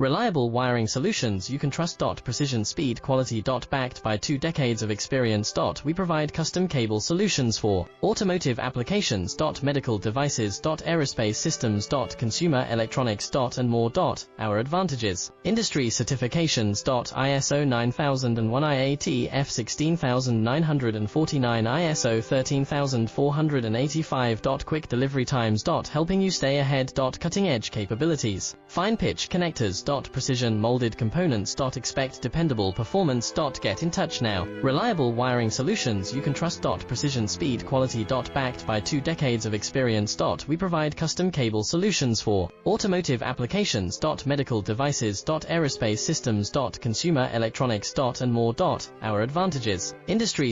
Reliable wiring solutions you can trust. Precision, speed, quality. Backed by 2 decades of experience. We provide custom cable solutions for automotive applications. Medical devices. Aerospace systems. Consumer electronics. And more. Our advantages: industry certifications. ISO 9001, IATF 16949, ISO 13485. Quick delivery times. Helping you stay ahead. Cutting edge capabilities: fine pitch connectors. Precision molded components. Expect dependable performance. Get in touch now. Reliable wiring solutions you can trust. Precision, speed, quality. Backed by 2 decades of experience. We provide custom cable solutions for automotive applications. Medical devices. Aerospace systems. Consumer electronics. And more. Our advantages: industry